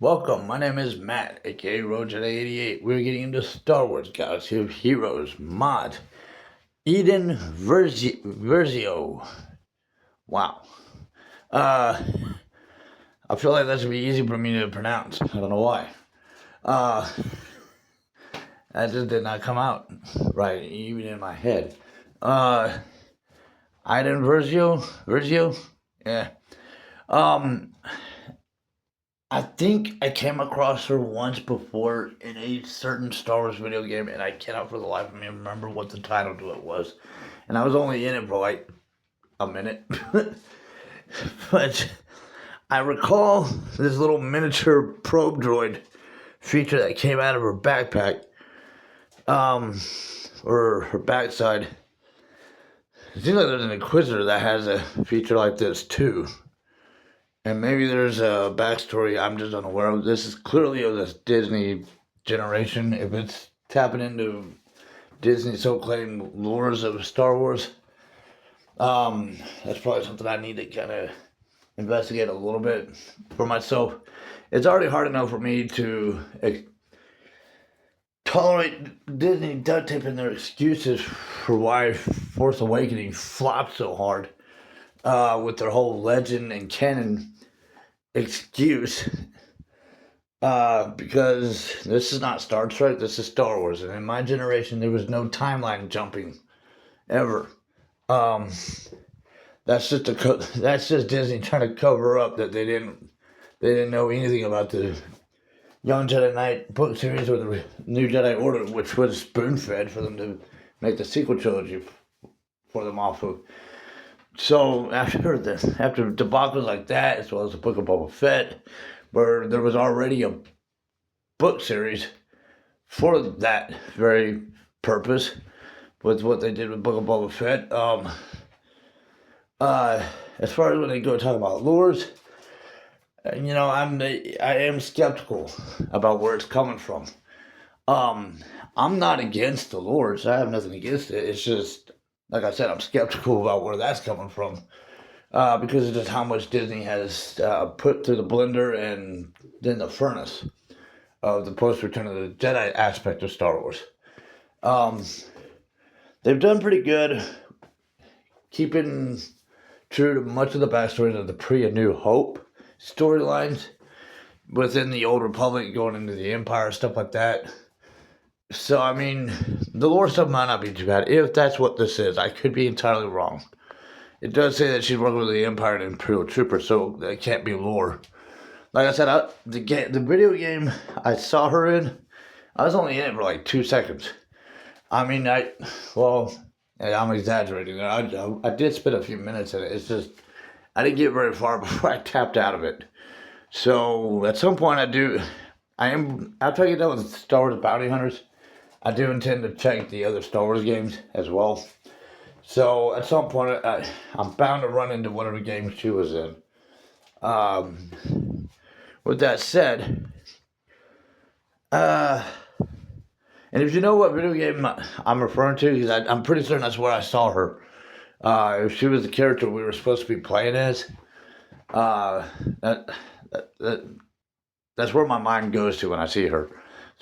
Welcome, my name is Matt, aka Roger88. We're getting into Star Wars Galaxy of Heroes mod. Iden Versio. Wow. Uh, I feel like that should be easy for me to pronounce. I don't know why. Uh, that just did not come out right, even in my head. Iden Versio? Yeah. Um, I think I came across her once before in a certain Star Wars video game, and I cannot for the life of me remember what the title to it was. And I was only in it for like a minute. But I recall this little miniature probe droid feature that came out of her backpack, or her backside. It seems like there's an Inquisitor that has a feature like this too. And maybe there's a backstory I'm just unaware of. This is clearly of this Disney generation. If it's tapping into Disney's so-claimed lores of Star Wars, that's probably something I need to kind of investigate a little bit for myself. It's already hard enough for me to tolerate Disney duct taping their excuses for why Force Awakening flopped so hard with their whole legend and canon excuse, because this is not Star Trek, this is Star Wars, and in my generation there was no timeline jumping ever. That's just Disney trying to cover up that they didn't know anything about the Young Jedi Knight book series or the New Jedi Order, which was spoon fed for them to make the sequel trilogy for them off of. So after debacles like that, as well as the Book of Boba Fett, where there was already a book series for that very purpose, with what they did with Book of Boba Fett. As far as when they go talk about lures, I am skeptical about where it's coming from. I'm not against the lures. I have nothing against it. It's just, like I said, I'm skeptical about where that's coming from, because of just how much Disney has put through the blender and then the furnace of the post-Return of the Jedi aspect of Star Wars. They've done pretty good keeping true to much of the backstories of the pre- and New Hope storylines within the Old Republic, going into the Empire, stuff like that. So, I mean, the lore stuff might not be too bad, if that's what this is. I could be entirely wrong. It does say that she's working with the Empire and Imperial Troopers, so that can't be lore. Like I said, the video game I saw her in, I was only in it for like 2 seconds. I mean, I'm exaggerating. I did spend a few minutes in it. It's just, I didn't get very far before I tapped out of it. So, at some point after I get done with Star Wars Bounty Hunters, I do intend to check the other Star Wars games as well. So at some point, I'm bound to run into whatever game she was in. With that said, and if you know what video game I'm referring to, because I'm pretty certain that's where I saw her. If she was the character we were supposed to be playing as, that that's where my mind goes to when I see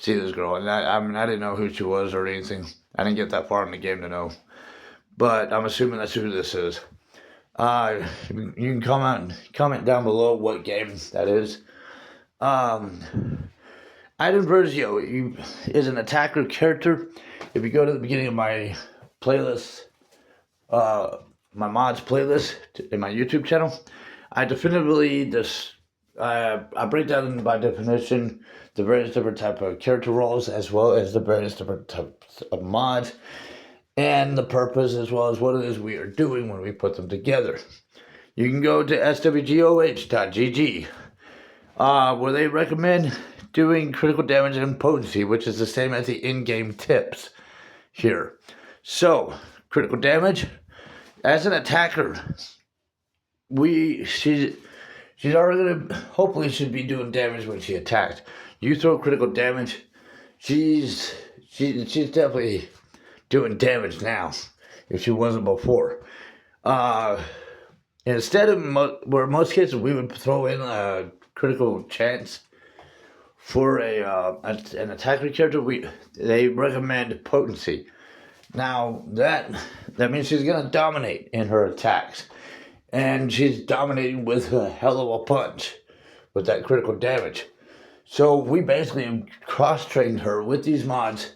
this girl. And I didn't know who she was or anything. I didn't get that far in the game to know. But I'm assuming that's who this is. You can comment down below what game that is. Iden Versio is an attacker character. If you go to the beginning of my playlist, my mods playlist in my YouTube channel, I definitively I break down by definition the various different type of character roles, as well as the various different types of mods, and the purpose, as well as what it is we are doing when we put them together. You can go to swgoh.gg, where they recommend doing critical damage and potency, which is the same as the in-game tips here. So, critical damage, as an attacker, she's already gonna, hopefully should be doing damage when she attacks. You throw critical damage, she's definitely doing damage now, if she wasn't before. Instead of where most cases we would throw in a critical chance for an attacker character, they recommend potency. Now that means she's gonna dominate in her attacks, and she's dominating with a hell of a punch, with that critical damage. So we basically cross-trained her with these mods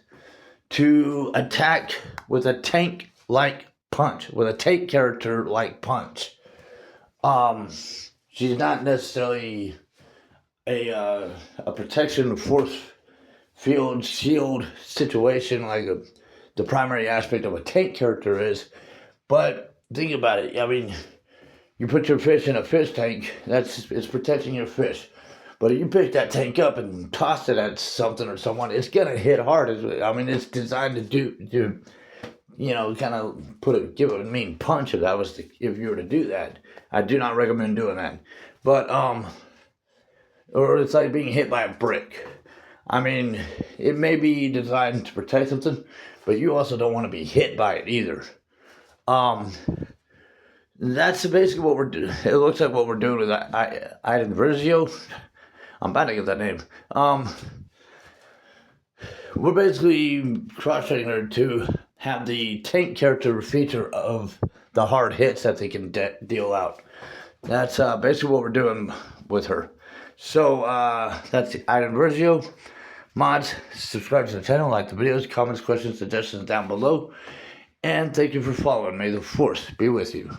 to attack with a tank-like punch, with a tank character-like punch. She's not necessarily a protection force field shield situation like the primary aspect of a tank character is, but think about it. I mean, you put your fish in a fish tank, it's protecting your fish. But if you pick that tank up and toss it at something or someone, it's gonna hit hard. I mean, it's designed to do kind of give it a mean punch. If you were to do that, I do not recommend doing that. But or it's like being hit by a brick. I mean, it may be designed to protect something, but you also don't want to be hit by it either. That's basically what we're doing. It looks like what we're doing with Iden Versio. I'm about to get that name. We're basically cross-training her to have the tank character feature of the hard hits that they can deal out. That's basically what we're doing with her. So that's Iden Versio. Mods, subscribe to the channel, like the videos, comments, questions, suggestions down below. And thank you for following. May the force be with you.